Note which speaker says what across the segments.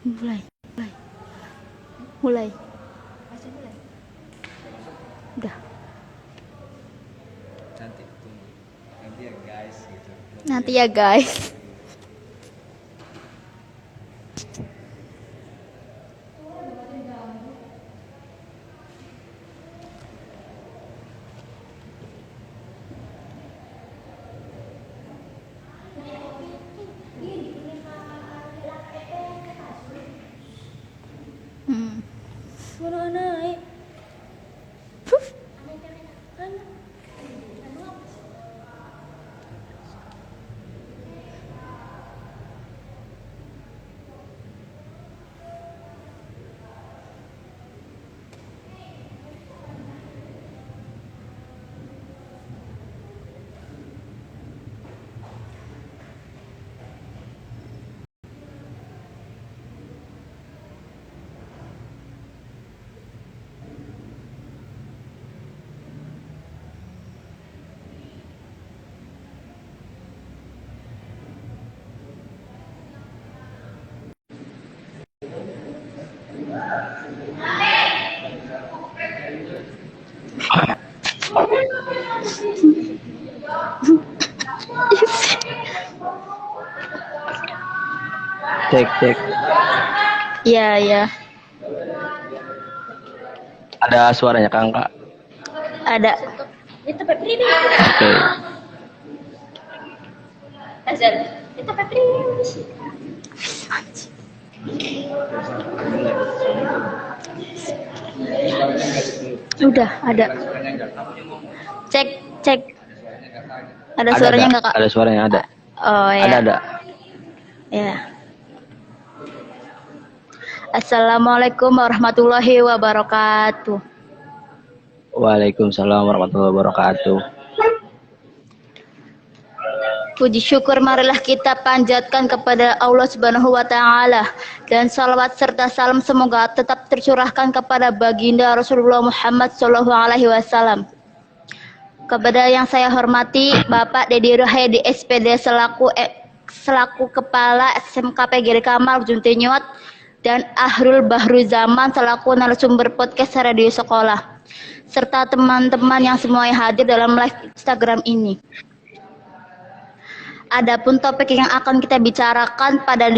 Speaker 1: Mulai, mulai.
Speaker 2: Masih mulai.
Speaker 1: Udah.
Speaker 3: Nanti tunggu. Nanti ya guys gitu.
Speaker 1: Nanti ya guys.
Speaker 2: Mana naik?
Speaker 4: Cek.
Speaker 1: Iya, iya.
Speaker 4: Ada suaranya Kang Kak?
Speaker 1: Ada.
Speaker 2: Itu Pepri.
Speaker 4: Oke.
Speaker 2: Azan. Itu Pepri.
Speaker 1: Udah, ada. Cek. Ada suaranya enggak, Kak?
Speaker 4: Ada suaranya ada.
Speaker 1: Oh, ya.
Speaker 4: Ada.
Speaker 1: Ya. Assalamualaikum warahmatullahi wabarakatuh.
Speaker 4: Waalaikumsalam warahmatullahi wabarakatuh.
Speaker 1: Puji syukur marilah kita panjatkan kepada Allah Subhanahu wa taala, dan salawat serta salam semoga tetap tercurahkan kepada baginda Rasulullah Muhammad sallallahu alaihi wasallam. Kepada yang saya hormati Bapak Dedi Rahedi SPD selaku Kepala SMK PGRI Kamal Juntinyot, dan Ahrul Bahru Zaman selaku narasumber podcast Radio Sekolah, serta teman-teman yang semuanya hadir dalam live Instagram ini. Adapun topik yang akan kita bicarakan pada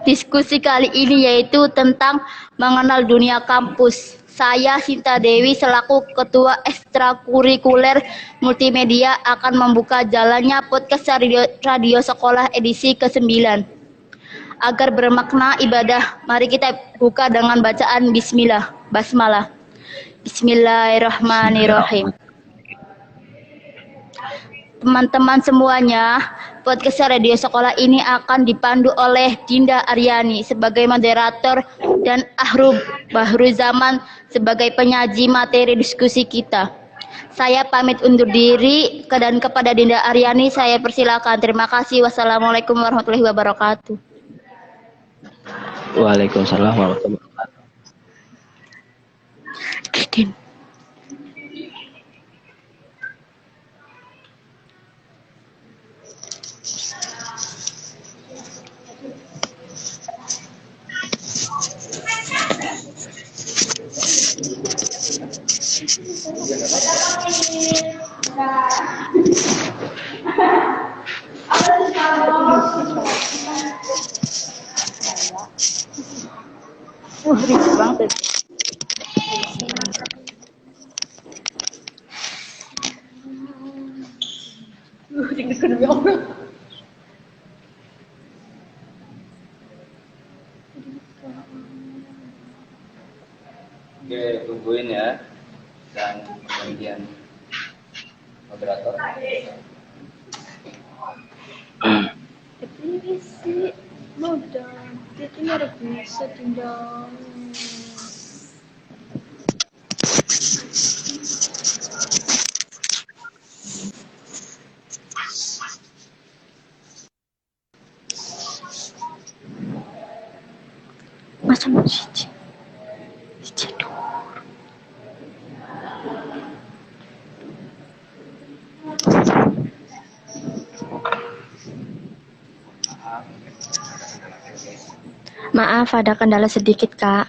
Speaker 1: diskusi kali ini yaitu tentang mengenal dunia kampus. Saya Sinta Dewi selaku Ketua Ekstrakurikuler Multimedia akan membuka jalannya podcast Radio Sekolah edisi ke-9. Agar bermakna ibadah, mari kita buka dengan bacaan basmalah. Bismillahirrahmanirrahim. Teman-teman semuanya, podcast Radio Sekolah ini akan dipandu oleh Dinda Aryani sebagai moderator dan Ahrul Bahru Zaman sebagai penyaji materi diskusi kita. Saya pamit undur diri, dan kepada Dinda Aryani saya persilakan. Terima kasih. Wassalamualaikum warahmatullahi wabarakatuh.
Speaker 4: Waalaikumsalam warahmatullahi wabarakatuh.
Speaker 1: Didin. Rich banget.
Speaker 2: Deg-degan demi Allah.
Speaker 3: Oke, tungguin ya. Dan kemudian moderator.
Speaker 2: Ini sih mudah. Itu ada bisa tinggal.
Speaker 1: Masa mau siji dur. Maaf, ada kendala sedikit, Kak.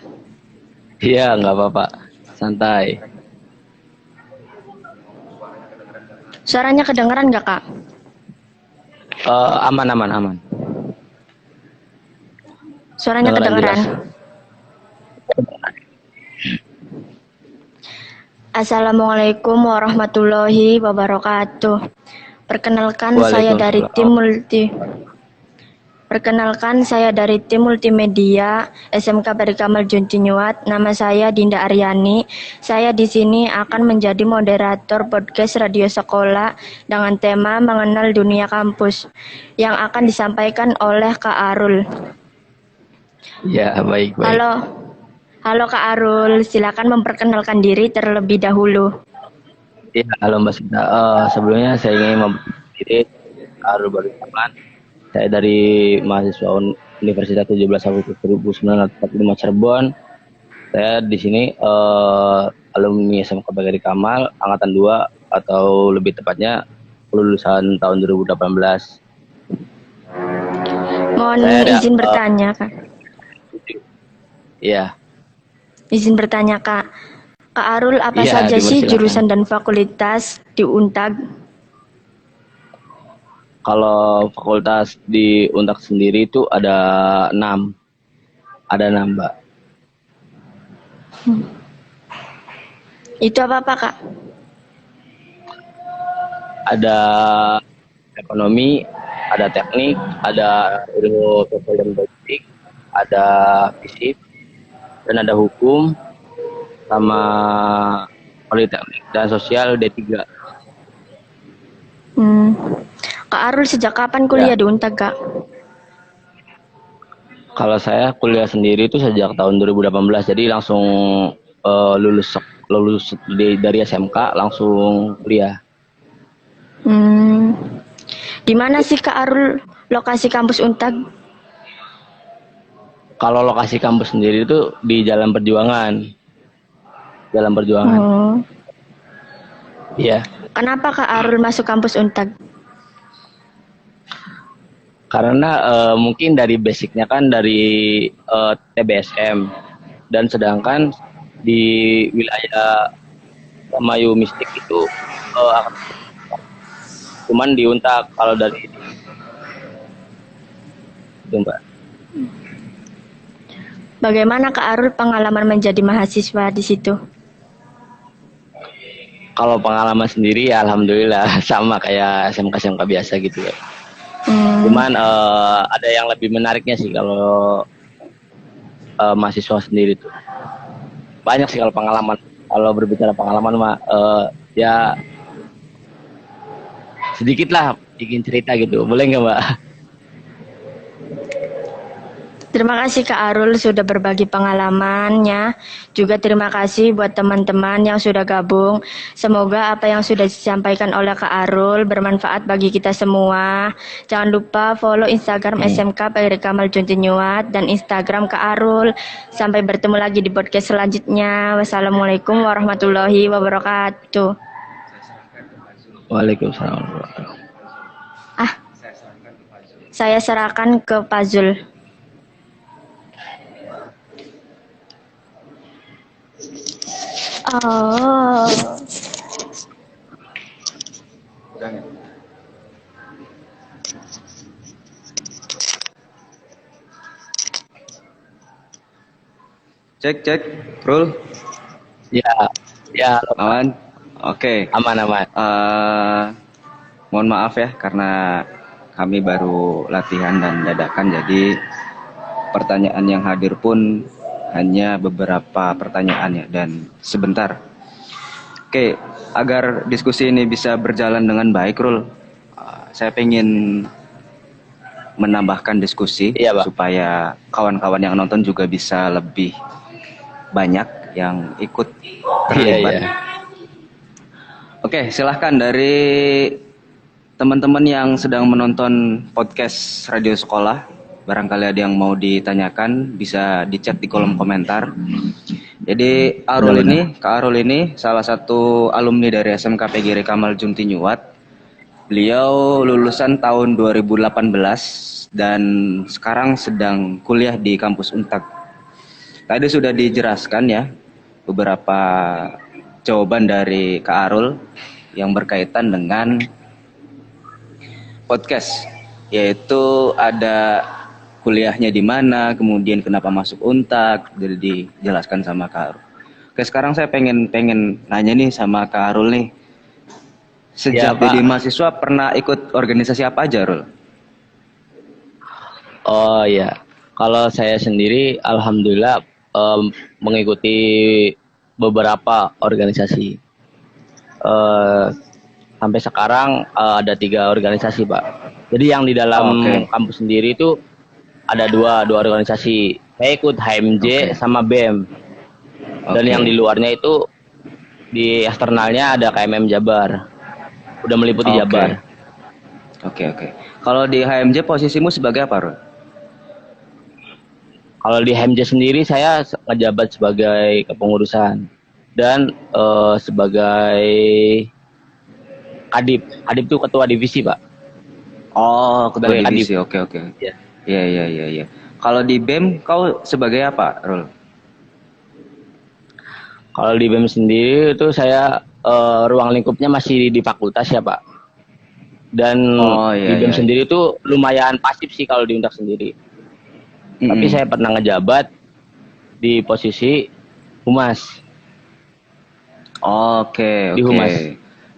Speaker 4: Iya, nggak apa-apa. Santai.
Speaker 1: Suaranya kedengeran nggak, Kak?
Speaker 4: Aman, aman, aman.
Speaker 1: Suaranya
Speaker 4: Kedengeran
Speaker 1: kedengeran.
Speaker 4: jelas.
Speaker 1: Assalamualaikum warahmatullahi wabarakatuh. Perkenalkan saya dari tim multimedia SMK Pegiri Kamal Juntinyuat. Nama saya Dinda Aryani. Saya di sini akan menjadi moderator podcast radio sekolah dengan tema mengenal dunia kampus yang akan disampaikan oleh Kak Arul.
Speaker 4: Ya, baik, baik.
Speaker 1: Halo Kak Arul, silakan memperkenalkan diri terlebih dahulu.
Speaker 4: Ya, halo Mbak Sinta. Sebelumnya saya ingin memperkenalkan diri Arul Barukaman. Saya dari mahasiswa Universitas 17 Agustus 1945 Cirebon. Saya di sini alumni SMK Pegiri Kamal angkatan 2 atau lebih tepatnya lulusan tahun 2018.
Speaker 1: Mohon izin bertanya, Kak.
Speaker 4: Iya.
Speaker 1: Izin bertanya, Kak. Kak Arul, apa
Speaker 4: Iya,
Speaker 1: saja sih
Speaker 4: dipersilakan.
Speaker 1: jurusan dan fakultas di Untag?
Speaker 4: Kalau fakultas di Untag sendiri itu ada 6. Ada 6, Mbak.
Speaker 1: Itu apa, Kak?
Speaker 4: Ada ekonomi, ada teknik, ada ilmu sosial dan politik, ada fisik, dan ada hukum, sama politeknik dan sosial D3.
Speaker 1: Kak Arul sejak kapan kuliah di Untag, Kak?
Speaker 4: Kalau saya kuliah sendiri itu sejak tahun 2018, jadi langsung lulus dari SMK langsung kuliah.
Speaker 1: Di mana sih Kak Arul lokasi kampus Untag?
Speaker 4: Kalau lokasi kampus sendiri itu di Jalan Perjuangan. Jalan Perjuangan. Iya.
Speaker 1: Kenapa Kak Arul masuk kampus Untag?
Speaker 4: Karena mungkin dari basicnya kan dari TBSM, dan sedangkan di wilayah Mayu Mistik itu cuman di Untag. Kalau dari itu Mbak.
Speaker 1: Bagaimana Kak Arul pengalaman menjadi mahasiswa di situ?
Speaker 4: Kalau pengalaman sendiri ya alhamdulillah sama kayak SMK biasa gitu ya. Cuman ada yang lebih menariknya sih kalau mahasiswa sendiri tuh. Banyak sih kalau pengalaman. Kalau berbicara pengalaman mah ya sedikit lah bikin cerita gitu. Boleh nggak, Mbak?
Speaker 1: Terima kasih Kak Arul sudah berbagi pengalamannya. Juga terima kasih buat teman-teman yang sudah gabung. Semoga apa yang sudah disampaikan oleh Kak Arul bermanfaat bagi kita semua. Jangan lupa follow Instagram SMK Pegiri Kamal Juntinyuat dan Instagram Kak Arul. Sampai bertemu lagi di podcast selanjutnya. Wassalamualaikum warahmatullahi wabarakatuh.
Speaker 4: Waalaikumsalam.
Speaker 1: Saya serahkan ke Fazul. Oh.
Speaker 3: Udah nggak? Cek, Rul.
Speaker 4: Ya,
Speaker 3: Aman? Oke.
Speaker 4: aman.
Speaker 3: Mohon maaf ya karena kami baru latihan dan dadakan, jadi pertanyaan yang hadir pun hanya beberapa pertanyaan ya, dan sebentar. Oke, agar diskusi ini bisa berjalan dengan baik, Rul, saya pengen menambahkan diskusi supaya kawan-kawan yang nonton juga bisa lebih banyak yang ikut terlibat. Oke, silahkan dari teman-teman yang sedang menonton podcast Radio Sekolah, barangkali ada yang mau ditanyakan bisa di-chat di kolom komentar. Jadi Kak Arul ini salah satu alumni dari SMK Pegiri Kamal Juntinyuat. Beliau lulusan tahun 2018 dan sekarang sedang kuliah di kampus Untak. Tadi sudah dijelaskan ya beberapa jawaban dari Kak Arul yang berkaitan dengan podcast, yaitu ada kuliahnya di mana, kemudian kenapa masuk Untak, jadi dijelaskan sama Kak Arul. Oke, sekarang saya pengen nanya nih sama Kak Arul nih. Sejak
Speaker 4: Pak.
Speaker 3: jadi mahasiswa pernah ikut organisasi apa aja, Rul?
Speaker 4: Oh ya, kalau saya sendiri alhamdulillah mengikuti beberapa organisasi. Sampai sekarang ada 3 organisasi, Pak. Jadi yang di dalam kampus sendiri itu ada dua organisasi. Saya ikut HMJ sama BEM. Dan yang di luarnya itu di eksternalnya ada KMM Jabar. Udah meliputi Jabar.
Speaker 3: Oke. Kalau di HMJ posisimu sebagai apa, Rul?
Speaker 4: Kalau di HMJ sendiri saya ngejabat sebagai kepengurusan dan sebagai Kadip. Kadip itu ketua divisi, Pak.
Speaker 3: Oh, ketua divisi.
Speaker 4: Kadip.
Speaker 3: Oke. Iya. Kalau di BEM kau sebagai apa, Rul?
Speaker 4: Kalau di BEM sendiri itu saya ruang lingkupnya masih di fakultas ya, Pak. Dan di BEM sendiri itu lumayan pasif sih kalau di Untak sendiri. Tapi saya pernah ngejabat di posisi humas.
Speaker 3: Oke.
Speaker 4: Di humas.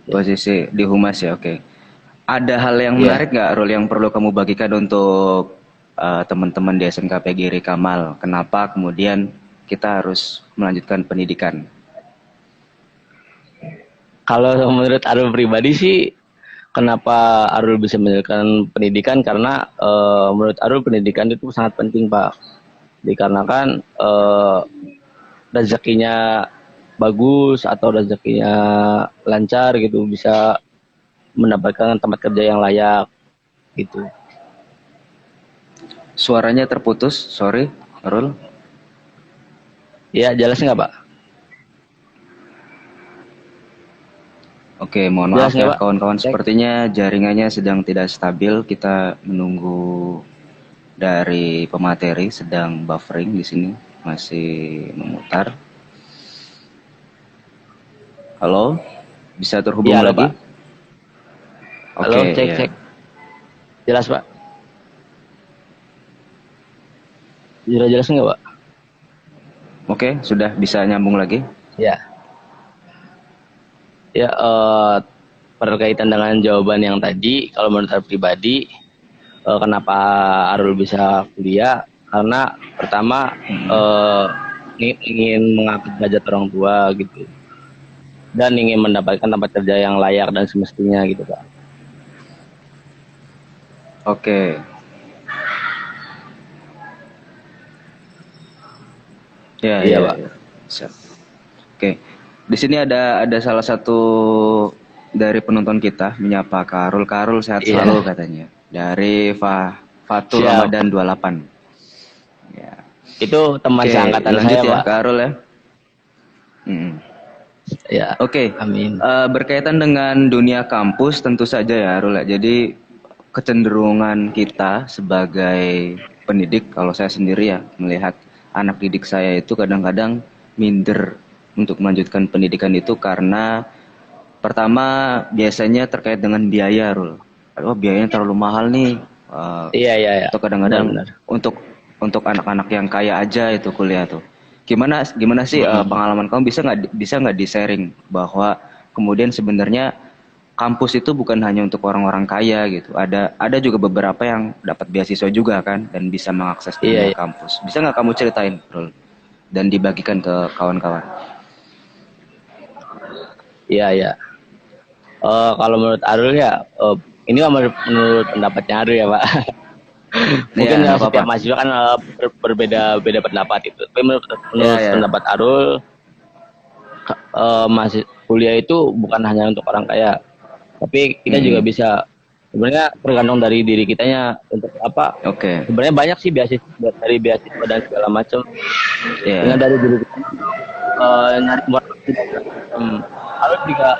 Speaker 3: Posisi di humas ya, oke. Ada hal yang menarik nggak, Rul, yang perlu kamu bagikan untuk teman-teman di SMK PGRI Kamal? Kenapa kemudian kita harus melanjutkan pendidikan?
Speaker 4: Kalau menurut Arul pribadi sih, kenapa Arul bisa melanjutkan pendidikan? Karena menurut Arul pendidikan itu sangat penting, Pak. Dikarenakan rezekinya bagus atau rezekinya lancar gitu, bisa mendapatkan tempat kerja yang layak gitu.
Speaker 3: Suaranya terputus, sorry, Rul.
Speaker 4: Ya, jelas nggak, Pak?
Speaker 3: Oke, mohon maaf ya kawan-kawan,
Speaker 4: Cek.
Speaker 3: sepertinya jaringannya sedang tidak stabil. Kita menunggu dari pemateri, sedang buffering di sini, masih memutar. Halo, bisa terhubung
Speaker 4: ya,
Speaker 3: lagi?
Speaker 4: Pak. Halo, cek. Jelas, Pak? Jelas nggak, Pak?
Speaker 3: Oke, sudah bisa nyambung lagi?
Speaker 4: Ya. Ya, berkaitan dengan jawaban yang tadi, kalau menurut saya pribadi, kenapa Arul bisa kuliah? Karena pertama ingin mengangkat derajat orang tua gitu, dan ingin mendapatkan tempat kerja yang layak dan semestinya gitu, Pak.
Speaker 3: Oke. Ya, Pak. Siap. Oke. Di sini ada salah satu dari penonton kita menyapa Karul. Karul sehat selalu katanya. Dari Fatul Ramadan 28. Ya.
Speaker 4: Itu teman seangkatan saya,
Speaker 3: ya,
Speaker 4: Pak.
Speaker 3: Karul ya.
Speaker 4: Ya.
Speaker 3: Oke.
Speaker 4: Amin.
Speaker 3: Berkaitan dengan dunia kampus tentu saja ya, Arul. Jadi kecenderungan kita sebagai pendidik, kalau saya sendiri ya melihat anak didik saya itu kadang-kadang minder untuk melanjutkan pendidikan itu karena pertama biasanya terkait dengan biaya, Rul. Oh, biayanya terlalu mahal nih.
Speaker 4: Iya.
Speaker 3: Atau kadang-kadang untuk anak-anak yang kaya aja itu kuliah tuh. Gimana sih pengalaman kamu, bisa nggak di-sharing bahwa kemudian sebenarnya kampus itu bukan hanya untuk orang-orang kaya gitu. Ada juga beberapa yang dapat beasiswa juga kan dan bisa mengakses dunia kampus. Bisa nggak kamu ceritain, Rul? Dan dibagikan ke kawan-kawan.
Speaker 4: Iya. Kalau menurut Arul ya, ini menurut pendapatnya Arul ya, Pak. Mungkin setiap mahasiswa kan berbeda pendapat itu. Tapi menurut pendapat Arul, masih kuliah itu bukan hanya untuk orang kaya, tapi kita juga bisa, sebenarnya tergantung dari diri kitanya untuk apa. Sebenarnya banyak sih dari beasiswa dan segala macam. Dengan dari diri kita nyari Arul juga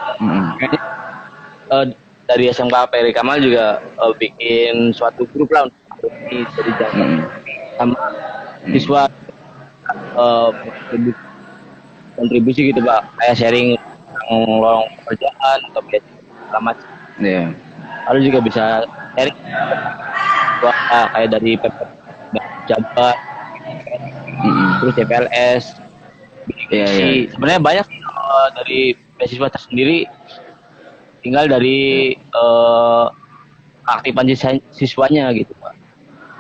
Speaker 4: dari SMK PGRI Kamal juga bikin suatu grup lah untuk dari Jabar
Speaker 3: Mm-mm.
Speaker 4: sama siswa eh, kontribusi gitu Pak, kayak sharing tentang lowongan pekerjaan atau beasiswa segala macam.
Speaker 3: Iya.
Speaker 4: Lalu juga bisa sharing kayak dari PP Jabar,
Speaker 3: Mm-mm.
Speaker 4: terus CPLS,
Speaker 3: Iya, iya.
Speaker 4: sebenarnya banyak dari beasiswa tersendiri, tinggal dari keaktifan siswanya gitu Pak.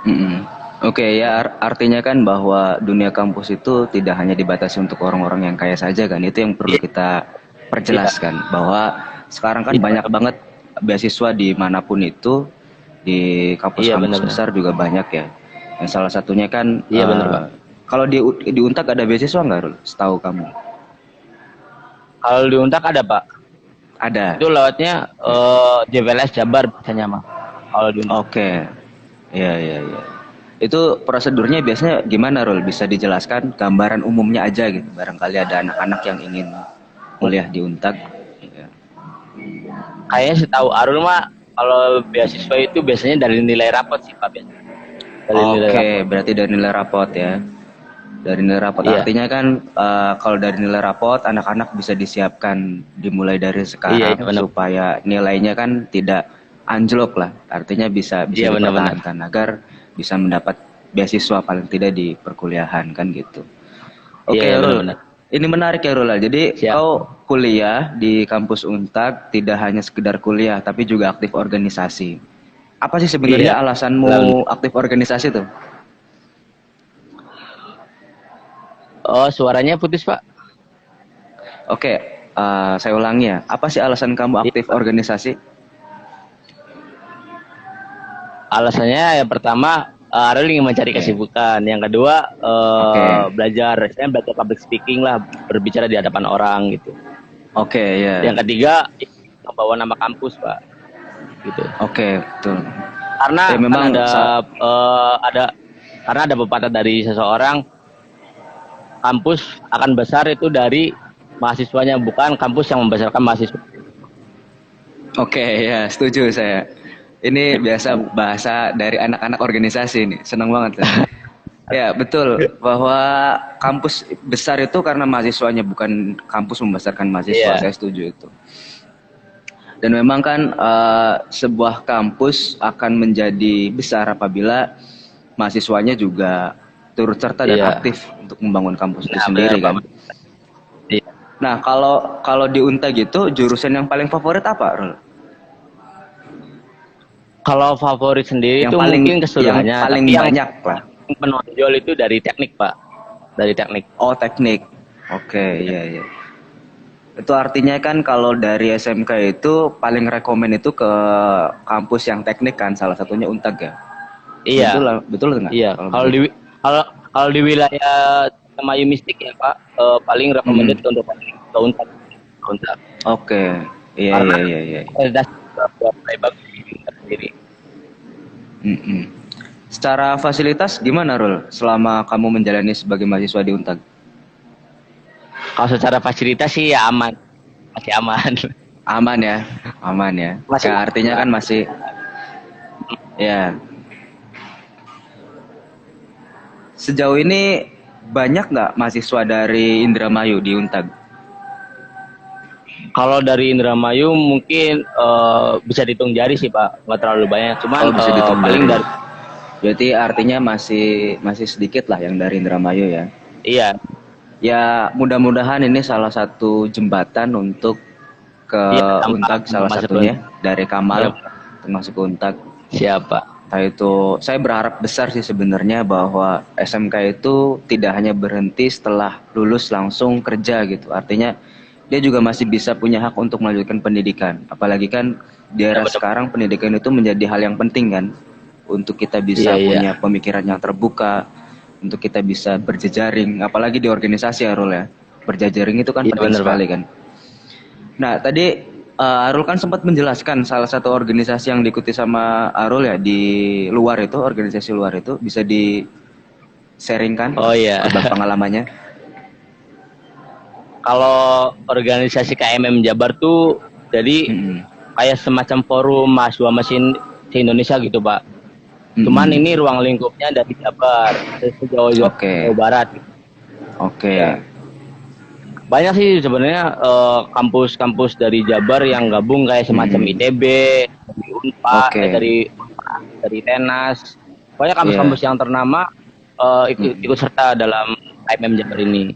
Speaker 3: Mm-mm. Oke, ya artinya kan bahwa dunia kampus itu tidak hanya dibatasi untuk orang-orang yang kaya saja kan. Itu yang perlu kita perjelaskan bahwa sekarang kan
Speaker 4: Iya.
Speaker 3: banyak banget beasiswa dimanapun itu, di
Speaker 4: Iya,
Speaker 3: kampus-kampus
Speaker 4: benar-benar.
Speaker 3: besar juga banyak ya. Yang salah satunya kan
Speaker 4: Iya benar Pak.
Speaker 3: kalau di Untak ada beasiswa nggak, Rul? Setahu kamu?
Speaker 4: Kalau di Untak ada Pak,
Speaker 3: Ada.
Speaker 4: itu lewatnya JPLS Jabar biasanya mah. Kalau di Untak.
Speaker 3: Oke. Iya, iya, iya. Itu prosedurnya biasanya gimana, Rul? Bisa dijelaskan gambaran umumnya aja gitu. Barangkali ada anak-anak yang ingin kuliah di Untak. Iya.
Speaker 4: Kayaknya setahu Arul mah kalau beasiswa itu biasanya dari nilai rapot sih Pak biasanya. Dari nilai
Speaker 3: Oke,
Speaker 4: rapot.
Speaker 3: berarti dari nilai rapot ya. Dari nilai rapot
Speaker 4: Iya.
Speaker 3: artinya kan kalau dari nilai rapot anak-anak bisa disiapkan dimulai dari sekarang
Speaker 4: Iya, benar.
Speaker 3: supaya nilainya kan tidak anjlok lah. Artinya bisa
Speaker 4: Iya, benar-benar.
Speaker 3: dipertahankan agar bisa mendapat beasiswa paling tidak di perkuliahan kan gitu. Oke,
Speaker 4: Iya,
Speaker 3: Rul.
Speaker 4: benar-benar.
Speaker 3: Ini menarik ya, Rul. Jadi
Speaker 4: Siap.
Speaker 3: kau kuliah di kampus Untak tidak hanya sekedar kuliah tapi juga aktif organisasi. Apa sih sebenarnya
Speaker 4: Iya.
Speaker 3: alasanmu aktif organisasi tuh?
Speaker 4: Oh, suaranya putus Pak.
Speaker 3: Oke, saya ulangi ya. Apa sih alasan kamu aktif organisasi?
Speaker 4: Alasannya yang pertama Arul ingin mencari kesibukan. Yang kedua belajar, saya belajar public speaking lah, berbicara di hadapan orang gitu.
Speaker 3: Oke, ya.
Speaker 4: Yang ketiga membawa nama kampus Pak. Gitu.
Speaker 3: Oke, betul.
Speaker 4: Karena
Speaker 3: Ya, memang
Speaker 4: karena ada pepatah dari seseorang, kampus akan besar itu dari mahasiswanya, bukan kampus yang membesarkan mahasiswa.
Speaker 3: Oke, ya, setuju saya. Ini biasa bahasa dari anak-anak organisasi nih. Senang banget. Ya, betul. Bahwa kampus besar itu karena mahasiswanya, bukan kampus membesarkan mahasiswa.
Speaker 4: Iya.
Speaker 3: Saya setuju itu. Dan memang kan sebuah kampus akan menjadi besar apabila mahasiswanya juga turut serta dan
Speaker 4: Iya.
Speaker 3: aktif untuk membangun kampus itu
Speaker 4: Nah,
Speaker 3: sendiri
Speaker 4: benar,
Speaker 3: kan.
Speaker 4: Pak. Iya.
Speaker 3: Nah, kalau di Unta gitu, jurusan yang paling favorit apa, Rul?
Speaker 4: Kalau favorit sendiri
Speaker 3: Yang
Speaker 4: itu
Speaker 3: paling
Speaker 4: mungkin keseluruhannya,
Speaker 3: yang paling
Speaker 4: tapi
Speaker 3: banyak lah.
Speaker 4: yang menonjol itu dari teknik Pak, dari teknik.
Speaker 3: Oh, teknik. Oke, iya, iya. Itu artinya kan kalau dari SMK itu paling rekomen itu ke kampus yang teknik kan, salah satunya Untag ya.
Speaker 4: Iya.
Speaker 3: Betul nggak?
Speaker 4: Iya. Kalau di wilayah Mayu Mistik ya Pak, paling recommended untuk ke Untak.
Speaker 3: Oke. Iya,
Speaker 4: Karena
Speaker 3: iya, iya.
Speaker 4: kualitas mulai bagus di Untak sendiri.
Speaker 3: Mm-mm. Secara fasilitas gimana, Rul? Selama kamu menjalani sebagai mahasiswa di Untag?
Speaker 4: Kalau secara fasilitas sih ya aman, masih aman.
Speaker 3: Aman ya, aman ya.
Speaker 4: Masih
Speaker 3: Ya, artinya kan masih, ya. Sejauh ini banyak nggak mahasiswa dari Indramayu di Untag?
Speaker 4: Kalau dari Indramayu mungkin bisa dihitung jari sih Pak, nggak terlalu banyak. Cuman
Speaker 3: Bisa dihitung
Speaker 4: paling
Speaker 3: jari.
Speaker 4: dari
Speaker 3: Berarti artinya masih sedikit lah yang dari Indramayu ya.
Speaker 4: iya.
Speaker 3: Ya, mudah-mudahan ini salah satu jembatan untuk ke
Speaker 4: Iya,
Speaker 3: Untag salah
Speaker 4: masuk
Speaker 3: satunya dari Kamal
Speaker 4: Iya.
Speaker 3: termasuk ke Untag.
Speaker 4: Siapa?
Speaker 3: Nah, itu saya berharap besar sih sebenarnya bahwa SMK itu tidak hanya berhenti setelah lulus langsung kerja gitu. Artinya dia juga masih bisa punya hak untuk melanjutkan pendidikan. Apalagi kan di era
Speaker 4: betul.
Speaker 3: sekarang pendidikan itu menjadi hal yang penting kan untuk kita bisa
Speaker 4: Iya,
Speaker 3: punya pemikiran yang terbuka, untuk kita bisa berjejaring, apalagi di organisasi Arul ya. Berjejaring itu kan
Speaker 4: Iya,
Speaker 3: penting
Speaker 4: bener,
Speaker 3: sekali
Speaker 4: Pak.
Speaker 3: kan. Nah, tadi Arul kan sempat menjelaskan salah satu organisasi yang diikuti sama Arul ya di luar itu, organisasi luar itu bisa di-sharingkan
Speaker 4: Oh iya.
Speaker 3: pengalamannya.
Speaker 4: Kalau organisasi KMM Jabar tuh jadi
Speaker 3: Mm-mm.
Speaker 4: kayak semacam forum mahasiswa mesin di Indonesia gitu Pak. Cuman ini ruang lingkupnya dari Jabar, sejauh
Speaker 3: Oke.
Speaker 4: Jawa Barat.
Speaker 3: Oke.
Speaker 4: Ya. Banyak sih sebenarnya kampus-kampus dari Jabar yang gabung kayak semacam ITB, dari Unpad,
Speaker 3: Oke.
Speaker 4: dari Tenas. Banyak kampus-kampus yang ternama ikut serta dalam KMM Jabar ini.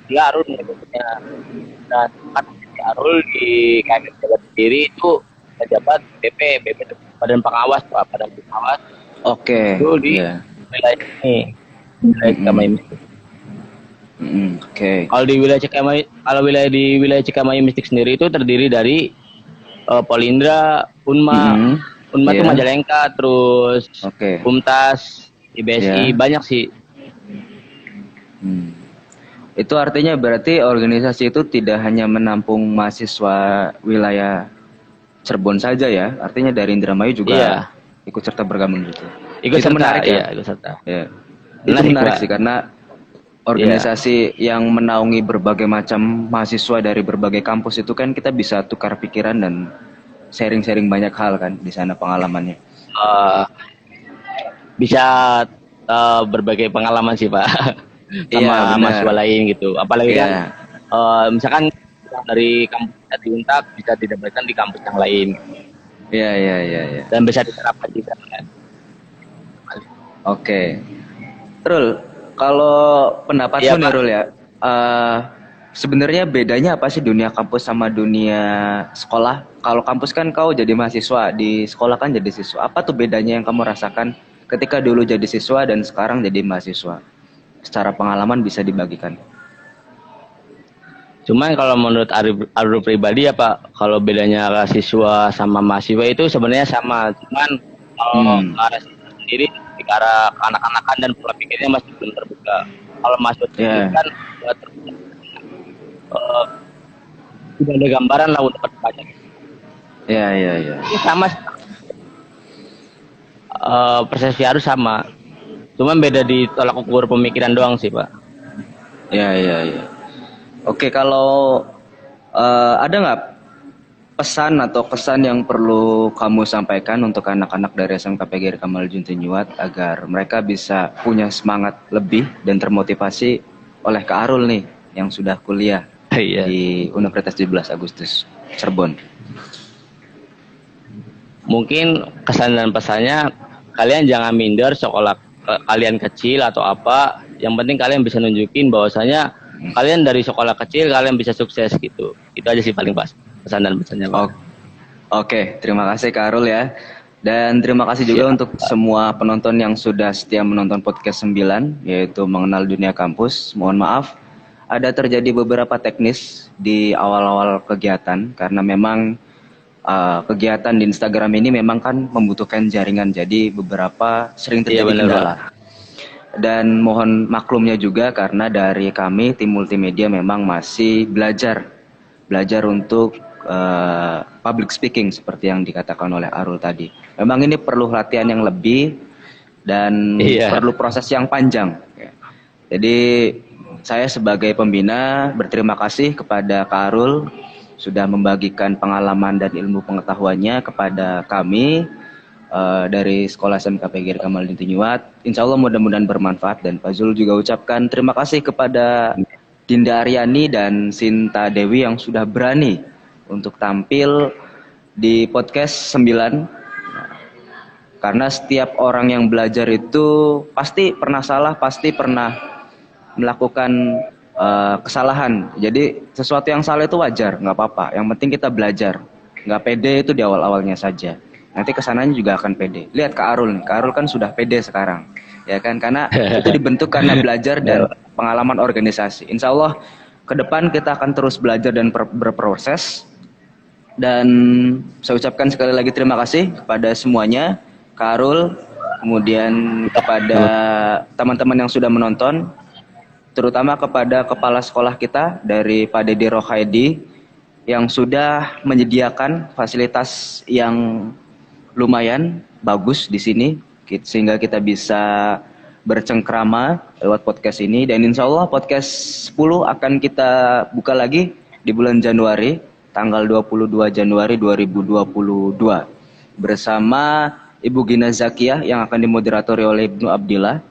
Speaker 4: Dia Arul menyebutnya, dan Arul di KMM Jabar sendiri itu pejabat BP itu Badan Pengawas, Pak, Badan Pengawas.
Speaker 3: Oke.
Speaker 4: Itu di wilayah ini, wilayah Cikamahi.
Speaker 3: Oke.
Speaker 4: Kalau di wilayah Cikamahi Mistik sendiri itu terdiri dari Polindra, Unma itu Majalengka, terus Umtas, IBSI, banyak sih.
Speaker 3: Itu artinya berarti organisasi itu tidak hanya menampung mahasiswa wilayah Cirebon saja ya, artinya dari Indramayu juga ikut serta bergabung gitu.
Speaker 4: Ikut
Speaker 3: itu
Speaker 4: serta,
Speaker 3: menarik ya.
Speaker 4: Ikut serta.
Speaker 3: Ya. Itu menarik sih karena organisasi yang menaungi berbagai macam mahasiswa dari berbagai kampus itu kan kita bisa tukar pikiran dan sharing-sharing banyak hal kan di sana pengalamannya.
Speaker 4: Bisa berbagai pengalaman sih Pak sama mahasiswa lain gitu. Apalagi kan misalkan dari kampus di Untak bisa didapatkan di kampus yang lain.
Speaker 3: Iya.
Speaker 4: Dan bisa diterapkan juga kan.
Speaker 3: Oke. Rul, kalau pendapatmu nih Rul ya, sebenarnya bedanya apa sih dunia kampus sama dunia sekolah? Kalau kampus kan kau jadi mahasiswa, di sekolah kan jadi siswa. Apa tuh bedanya yang kamu rasakan ketika dulu jadi siswa dan sekarang jadi mahasiswa? Secara pengalaman bisa dibagikan.
Speaker 4: Cuman kalau menurut Arul pribadi ya Pak, kalau bedanya siswa sama mahasiswa itu sebenarnya sama. Cuman kalau arah sendiri ke arah anak-anakan dan pola pikirnya masih belum terbuka. Kalau mahasiswa kan sudah ada gambaran lah untuk berbaca.
Speaker 3: Iya.
Speaker 4: Ini sama. Persepsi harus sama. Cuman beda di tolak ukur pemikiran doang sih Pak.
Speaker 3: Iya. Oke, kalau ada nggak pesan atau kesan yang perlu kamu sampaikan untuk anak-anak dari SMK PGRI Kamaluddin Tinjuat agar mereka bisa punya semangat lebih dan termotivasi oleh Kak Arul nih yang sudah kuliah di Universitas 17 Agustus Cirebon?
Speaker 4: Mungkin kesan dan pesannya, kalian jangan minder sekolah kalian kecil atau apa. Yang penting kalian bisa nunjukin bahwasanya kalian dari sekolah kecil kalian bisa sukses gitu. Itu aja sih paling pas pesan dan pesannya Pak.
Speaker 3: Oke, terima kasih Kak Arul ya. Dan terima kasih juga untuk semua penonton yang sudah setia menonton podcast 9 yaitu mengenal dunia kampus. Mohon maaf ada terjadi beberapa teknis di awal-awal kegiatan karena memang kegiatan di Instagram ini memang kan membutuhkan jaringan, jadi beberapa sering terjadi kendala. Dan mohon maklumnya juga karena dari kami tim multimedia memang masih belajar untuk public speaking seperti yang dikatakan oleh Arul tadi. Memang ini perlu latihan yang lebih dan perlu proses yang panjang. Jadi saya sebagai pembina berterima kasih kepada Kak Arul sudah membagikan pengalaman dan ilmu pengetahuannya kepada kami dari Sekolah SMK PGRI Kamaluddin Tinjuat. Insya Allah mudah-mudahan bermanfaat, dan Pak Zul juga ucapkan terima kasih kepada Dinda Aryani dan Sinta Dewi yang sudah berani untuk tampil di podcast 9. Karena setiap orang yang belajar itu pasti pernah salah, pasti pernah melakukan kesalahan. Jadi sesuatu yang salah itu wajar, nggak apa-apa. Yang penting kita belajar. Nggak pede itu di awal-awalnya saja. Nanti kesananya juga akan pede. Lihat Kak Arul nih. Kak Arul kan sudah pede sekarang. Ya kan? Karena itu dibentuk karena belajar dan pengalaman organisasi. Insya Allah ke depan kita akan terus belajar dan berproses. Dan saya ucapkan sekali lagi terima kasih kepada semuanya. Kak Arul, kemudian kepada teman-teman yang sudah menonton, terutama kepada kepala sekolah kita dari Pak Dede Rohaidi yang sudah menyediakan fasilitas yang lumayan bagus di sini sehingga kita bisa bercengkrama lewat podcast ini. Dan insya Allah podcast 10 akan kita buka lagi di bulan Januari, tanggal 22 Januari 2022 bersama Ibu Gina Zakiyah yang akan dimoderatori oleh Ibnu Abdillah.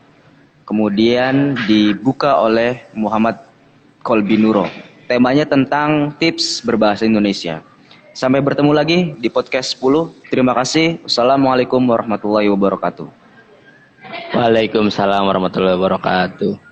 Speaker 3: Kemudian dibuka oleh Muhammad Kolbi Nuro. Temanya tentang tips berbahasa Indonesia. Sampai bertemu lagi di podcast 10. Terima kasih. Wassalamualaikum warahmatullahi wabarakatuh.
Speaker 4: Waalaikumsalam warahmatullahi wabarakatuh.